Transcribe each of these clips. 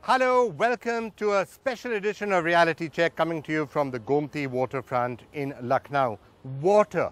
Hello, welcome to a special edition of Reality Check coming to you from the Gomti waterfront in Lucknow. Water.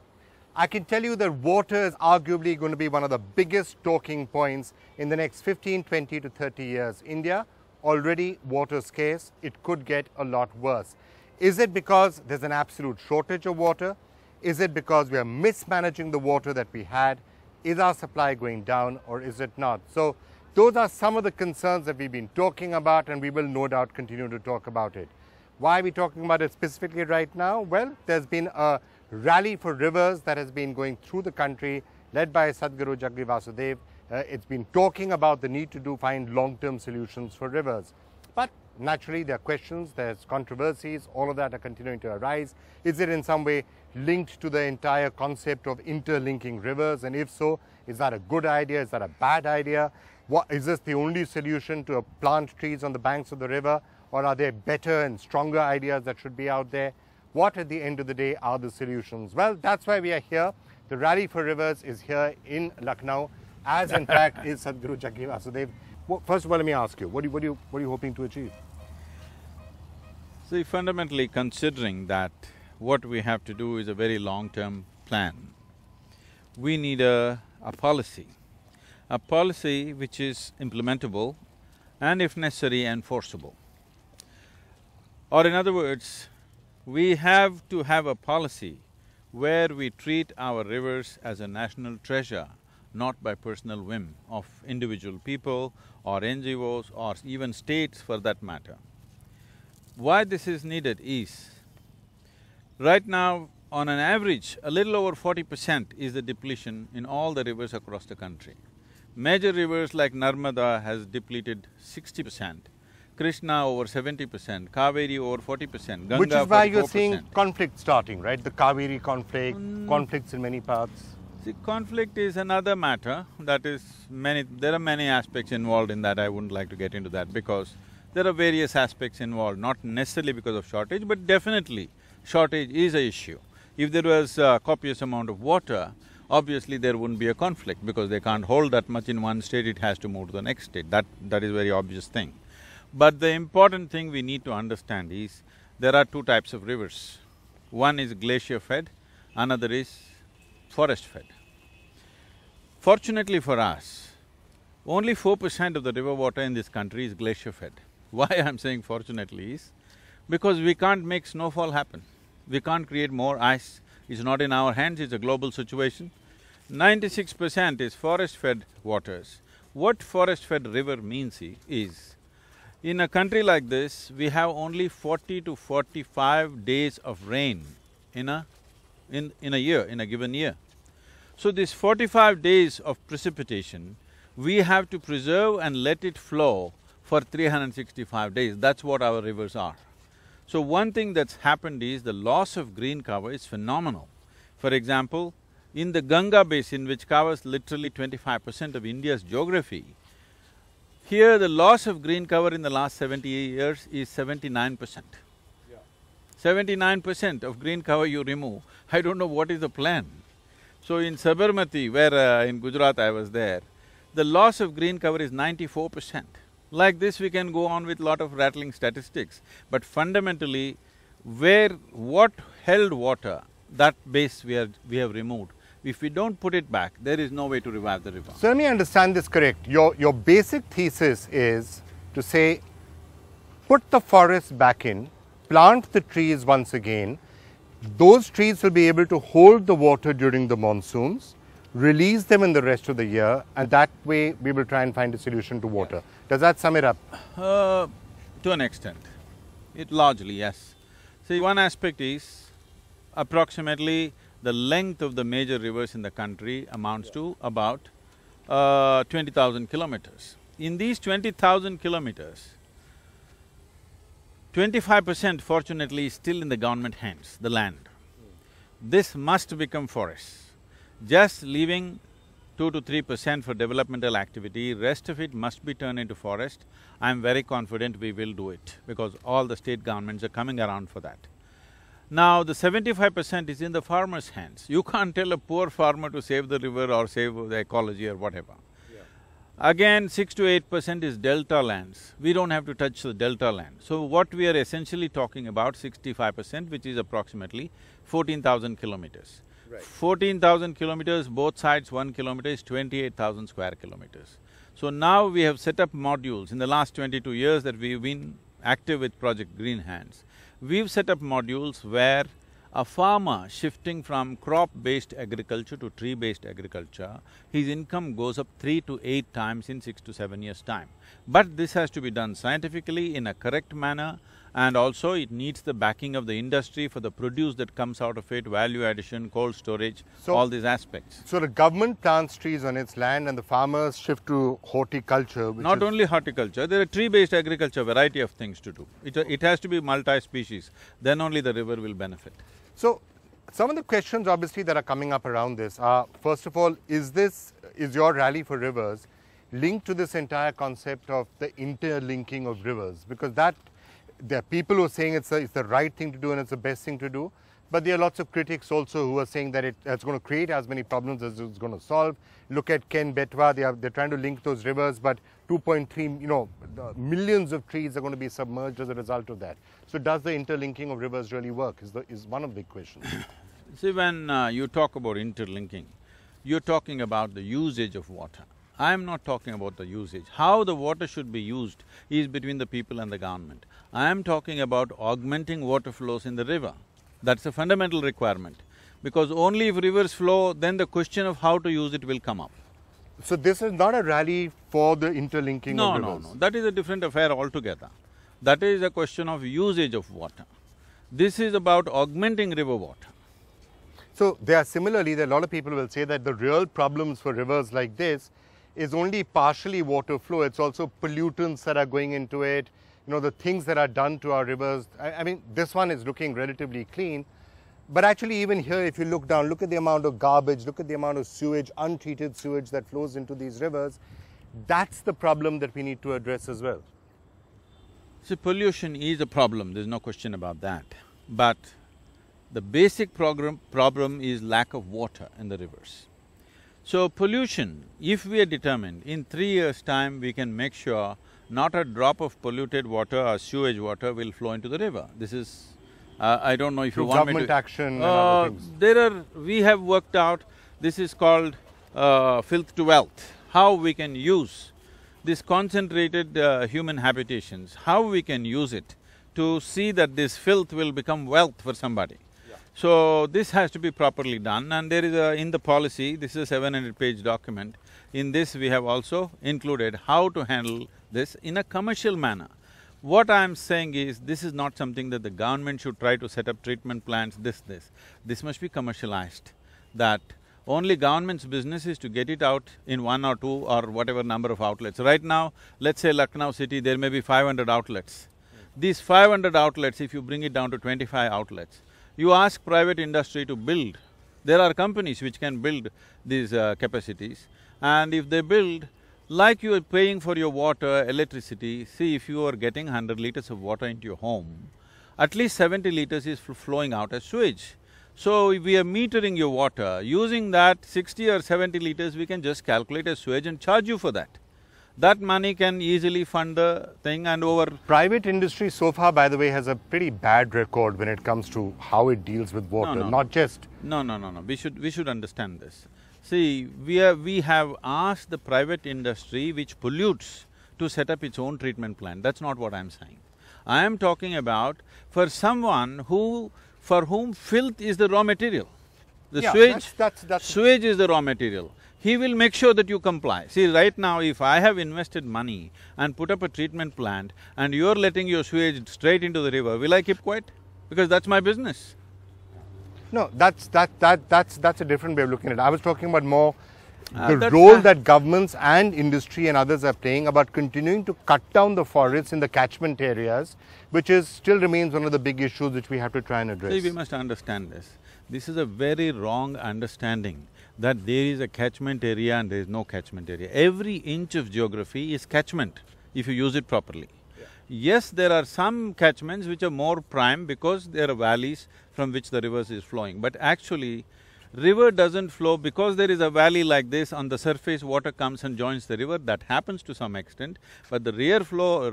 I can tell you that water is arguably going to be one of the biggest talking points in the next 15, 20 to 30 years. India, already water scarce, it could get a lot worse. Is it because there's an absolute shortage of water? Is it because we are mismanaging the water that we had? Is our supply going down or is it not? So those are some of the concerns that we've been talking about, and we will no doubt continue to talk about it. Why are we talking about it specifically right now? Well, there's been a rally for rivers that has been going through the country, led by Sadhguru Jaggi Vasudev. It's been talking about the need to find long-term solutions for rivers. But naturally, there are questions, there's controversies, all of that are continuing to arise. Is it in some way linked to the entire concept of interlinking rivers? And if so, is that a good idea? Is that a bad idea? Is this the only solution to plant trees on the banks of the river, or are there better and stronger ideas that should be out there? What at the end of the day are the solutions? Well, that's why we are here. The Rally for Rivers is here in Lucknow, as in fact is Sadhguru Jaggi Vasudev. Well, first of all, let me ask you, what are you hoping to achieve? See, fundamentally considering that what we have to do is a very long-term plan, we need a policy which is implementable and, if necessary, enforceable. Or in other words, we have to have a policy where we treat our rivers as a national treasure, not by personal whim of individual people or NGOs or even states for that matter. Why this is needed is, right now, on an average, a little over 40% is the depletion in all the rivers across the country. Major rivers like Narmada has depleted 60%, Krishna over 70%, Kaveri over 40%, Ganga 44%. Which is why you're seeing conflict starting, right? The Kaveri conflict, conflicts in many parts. See, conflict is another matter, that is there are many aspects involved in that. I wouldn't like to get into that because there are various aspects involved, not necessarily because of shortage, but definitely shortage is an issue. If there was a copious amount of water, obviously there wouldn't be a conflict because they can't hold that much in one state, it has to move to the next state. That is a very obvious thing. But the important thing we need to understand is, there are two types of rivers. One is glacier-fed, another is forest-fed. Fortunately for us, only 4% of the river water in this country is glacier-fed. Why I'm saying fortunately is, because we can't make snowfall happen. We can't create more ice. It's not in our hands, it's a global situation. 96% is forest-fed waters. What forest-fed river means is, in a country like this, we have only 40 to 45 days of rain in a given year. So this 45 days of precipitation, we have to preserve and let it flow for 365 days. That's what our rivers are. So one thing that's happened is the loss of green cover is phenomenal. For example, in the Ganga basin, which covers literally 25% of India's geography, here the loss of green cover in the last 70 years is 79%. 79% of green cover you remove, I don't know what is the plan. So in Sabarmati, where in Gujarat I was there, the loss of green cover is 94%. Like this we can go on with lot of rattling statistics, but fundamentally, what held water, that base we have removed. If we don't put it back, there is no way to revive the river. So let me understand this correct. Your basic thesis is to say, put the forest back in, plant the trees once again, those trees will be able to hold the water during the monsoons, release them in the rest of the year, and that way we will try and find a solution to water. Does that sum it up? To an extent. Largely, yes. See, one aspect is, approximately the length of the major rivers in the country amounts to about 20,000 kilometers. In these 20,000 kilometers, 25% fortunately is still in the government hands, the land. This must become forests. Just leaving 2 to 3% for developmental activity, rest of it must be turned into forest. I'm very confident we will do it because all the state governments are coming around for that. Now, the 75% is in the farmer's hands. You can't tell a poor farmer to save the river or save the ecology or whatever. Again, 6 to 8% is delta lands. We don't have to touch the delta land. So what we are essentially talking about, 65%, which is approximately 14,000 kilometers. Right. 14,000 kilometers, both sides 1 kilometer is 28,000 square kilometers. So now we have set up modules. In the last 22 years that we've been active with Project Green Hands, we've set up modules where a farmer shifting from crop-based agriculture to tree-based agriculture, his income goes up 3 to 8 times in 6 to 7 years' time. But this has to be done scientifically in a correct manner, and also it needs the backing of the industry for the produce that comes out of it, value addition, cold storage, all these aspects. So the government plants trees on its land and the farmers shift to horticulture, which Not only horticulture, there are tree-based agriculture, variety of things to do. It has to be multi-species, then only the river will benefit. So, some of the questions obviously that are coming up around this are, first of all, is your rally for rivers linked to this entire concept of the interlinking of rivers? Because there are people who are saying it's the right thing to do and it's the best thing to do, but there are lots of critics also who are saying that it's going to create as many problems as it's going to solve. Look at Ken Betwa, they're trying to link those rivers, but 2.3, millions of trees are going to be submerged as a result of that. So does the interlinking of rivers really work is one of the big questions. See, when you talk about interlinking, you're talking about the usage of water. I'm not talking about the usage. How the water should be used is between the people and the government. I'm talking about augmenting water flows in the river. That's a fundamental requirement, because only if rivers flow, then the question of how to use it will come up. So this is not a rally for the interlinking of rivers? No, that is a different affair altogether. That is a question of usage of water. This is about augmenting river water. So there are a lot of people will say that the real problems for rivers like this is only partially water flow, it's also pollutants that are going into it, the things that are done to our rivers. I mean, this one is looking relatively clean, but actually even here, if you look down, look at the amount of garbage, look at the amount of sewage, untreated sewage that flows into these rivers. That's the problem that we need to address as well. See, pollution is a problem, there's no question about that. But the basic problem is lack of water in the rivers. So pollution, if we are determined, in 3 years' time we can make sure not a drop of polluted water or sewage water will flow into the river. This is… I don't know if you want me to… Government action and other things. We have worked out, this is called filth to wealth. How we can use this concentrated human habitations, how we can use it to see that this filth will become wealth for somebody. So this has to be properly done, and there is in the policy, this is a 700-page document. In this we have also included how to handle this in a commercial manner. What I'm saying is, this is not something that the government should try to set up treatment plants, This must be commercialized, that only government's business is to get it out in 1 or 2 or whatever number of outlets. Right now, let's say Lucknow city, there may be 500 outlets. These 500 outlets, if you bring it down to 25 outlets, you ask private industry to build. There are companies which can build these capacities, and if they build, like you are paying for your water, electricity, see, if you are getting 100 liters of water into your home, at least 70 liters is flowing out as sewage. So if we are metering your water, using that 60 or 70 liters, we can just calculate as sewage and charge you for that. That money can easily fund the thing, and over… Private industry so far, by the way, has a pretty bad record when it comes to how it deals with water, not just… No, we should understand this. See, we have asked the private industry which pollutes to set up its own treatment plant. That's not what I'm saying. I am talking about for someone for whom filth is the raw material. The sewage is the raw material. He will make sure that you comply. See, right now, if I have invested money and put up a treatment plant and you're letting your sewage straight into the river, will I keep quiet? Because that's my business. No, that's a different way of looking at it. I was talking about more the role that governments and industry and others are playing about continuing to cut down the forests in the catchment areas, which still remains one of the big issues which we have to try and address. See, we must understand this. This is a very wrong understanding that there is a catchment area and there is no catchment area. Every inch of geography is catchment, if you use it properly. Yes, there are some catchments which are more prime because there are valleys from which the rivers is flowing, but actually River doesn't flow because there is a valley like this, on the surface water comes and joins the river, that happens to some extent, but the real flow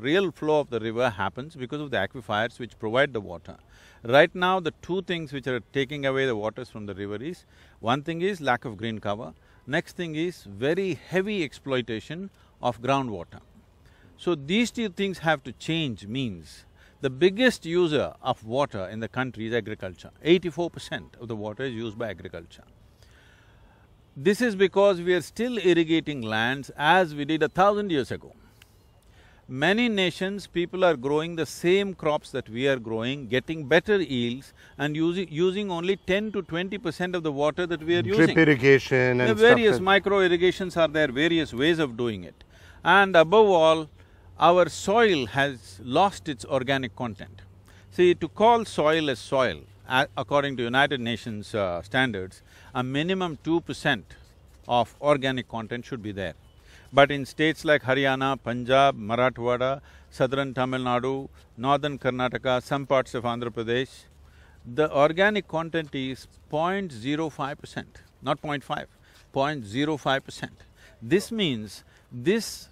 of the river happens because of the aquifers which provide the water. Right now, the two things which are taking away the waters from the river is, one thing is lack of green cover, next thing is very heavy exploitation of groundwater. So these two things have to change, means the biggest user of water in the country is agriculture. 84% of the water is used by agriculture. This is because we are still irrigating lands as we did 1,000 years ago. Many nations, people are growing the same crops that we are growing, getting better yields and using only 10 to 20% of the water that we are using. Drip irrigation and the various micro irrigations are there, various ways of doing it. And above all, our soil has lost its organic content. See, to call soil as soil, according to United Nations standards, a minimum 2% of organic content should be there. But in states like Haryana, Punjab, Marathwada, southern Tamil Nadu, northern Karnataka, some parts of Andhra Pradesh, the organic content is 0.05%, not 0.5, 0.05%. This means this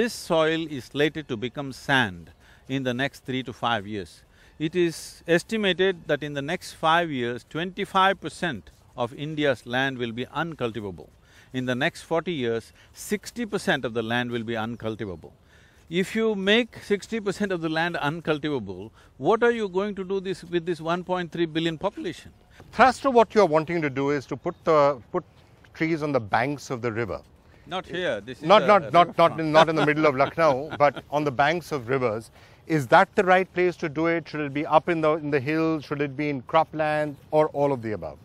soil is slated to become sand in the next 3 to 5 years. It is estimated that in the next 5 years, 25% of India's land will be uncultivable. In the next 40 years, 60% of the land will be uncultivable. If you make 60% of the land uncultivable, what are you going to do with this 1.3 billion population? Thrust of what you're wanting to do is to put trees on the banks of the river. Not here, this is not in the middle of Lucknow, but on the banks of rivers. Is that the right place to do it? Should it be up in the hills? Should it be in cropland, or all of the above?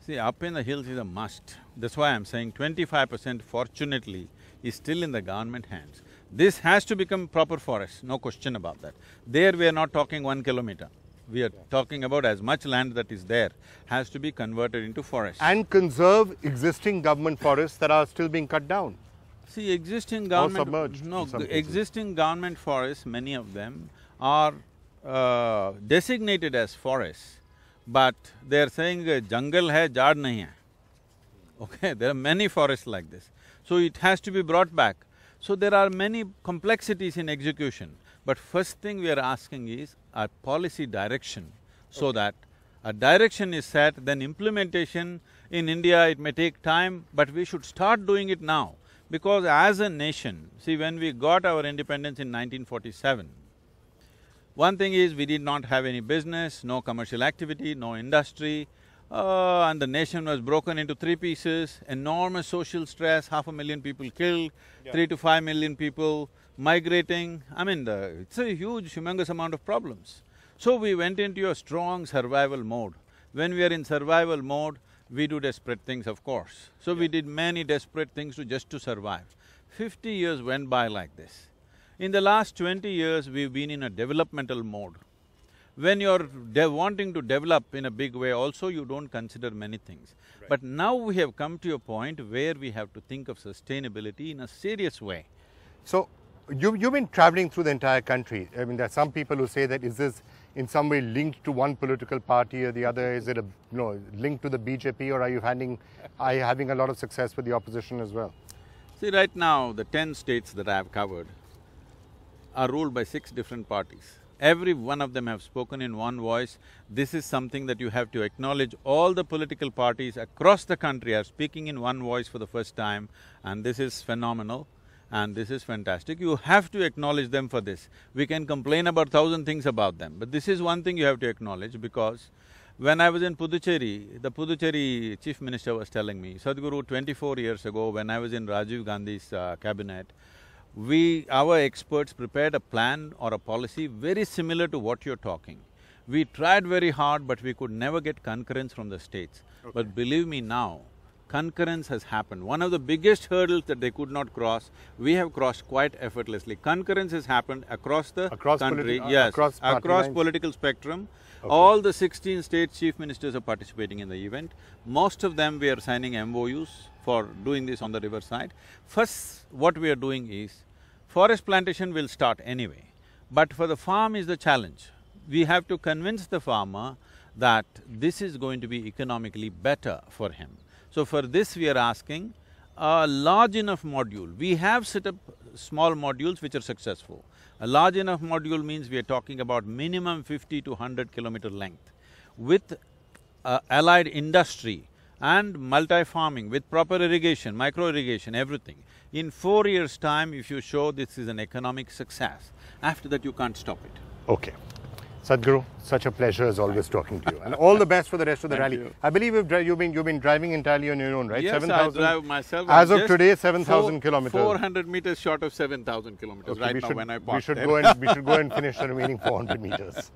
See, up in the hills is a must. That's why I'm saying 25% fortunately is still in the government hands. This has to become proper forest, no question about that. There we are not talking 1 kilometer. We are talking about as much land that is there has to be converted into forest. And conserve existing government forests that are still being cut down. See, existing government… Or submerged No, in some existing government forests, many of them are designated as forests, but they are saying jungle hai, jaad nahi hai. Okay, there are many forests like this. So it has to be brought back. So there are many complexities in execution. But first thing we are asking is a policy direction, so that a direction is set, then implementation in India it may take time, but we should start doing it now. Because as a nation, see, when we got our independence in 1947, one thing is we did not have any business, no commercial activity, no industry, and the nation was broken into 3 pieces, enormous social stress, 500,000 people killed, 3 to 5 million people migrating. I mean, it's a huge, humongous amount of problems. So we went into a strong survival mode. When we are in survival mode, we do desperate things, of course. So we did many desperate things just to survive. 50 years went by like this. In the last 20 years, we've been in a developmental mode. When you're wanting to develop in a big way also, you don't consider many things. Right. But now we have come to a point where we have to think of sustainability in a serious way. So, you've been traveling through the entire country. I mean, there are some people who say that is this in some way linked to one political party or the other? Is it linked to the BJP, or are you having a lot of success with the opposition as well? See, right now, the 10 states that I have covered are ruled by 6 different parties. Every one of them have spoken in one voice. This is something that you have to acknowledge. All the political parties across the country are speaking in one voice for the first time, and this is phenomenal and this is fantastic. You have to acknowledge them for this. We can complain about 1,000 things about them, but this is one thing you have to acknowledge, because when I was in Puducherry, the Puducherry Chief Minister was telling me, Sadhguru, 24 years ago when I was in Rajiv Gandhi's cabinet, our experts prepared a plan or a policy very similar to what you're talking. We tried very hard, but we could never get concurrence from the states. Okay. But believe me now, concurrence has happened. One of the biggest hurdles that they could not cross, we have crossed quite effortlessly. Concurrence has happened across the country, yes, across political spectrum. Okay. All the 16 state chief ministers are participating in the event. Most of them we are signing MOUs for doing this on the riverside. First, what we are doing is, forest plantation will start anyway, but for the farm is the challenge. We have to convince the farmer that this is going to be economically better for him. So for this we are asking a large enough module. We have set up small modules which are successful. A large enough module means we are talking about minimum 50 to 100 kilometer length with allied industry and multi-farming with proper irrigation, micro-irrigation, everything. In 4 years' time, if you show this is an economic success, after that you can't stop it. Okay. Sadhguru, such a pleasure as always talking to you, and all the best for the rest of the rally. You. I believe you've been driving entirely on your own, right? Yes, I drive myself. As of today, 7,000 kilometers. 400 meters short of 7,000 kilometers Okay, now when I park we should there. go and finish the remaining 400 meters.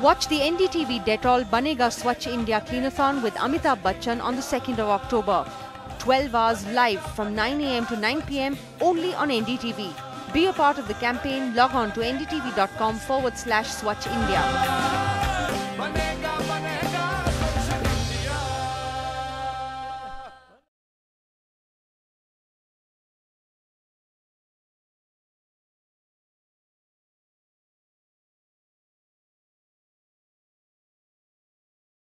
Watch the NDTV Dettol Banega Swachh India Cleanathon with Amitabh Bachchan on the 2nd of October. 12 hours live from 9 AM to 9 PM only on NDTV. Be a part of the campaign. Log on to ndtv.com/Swachh India.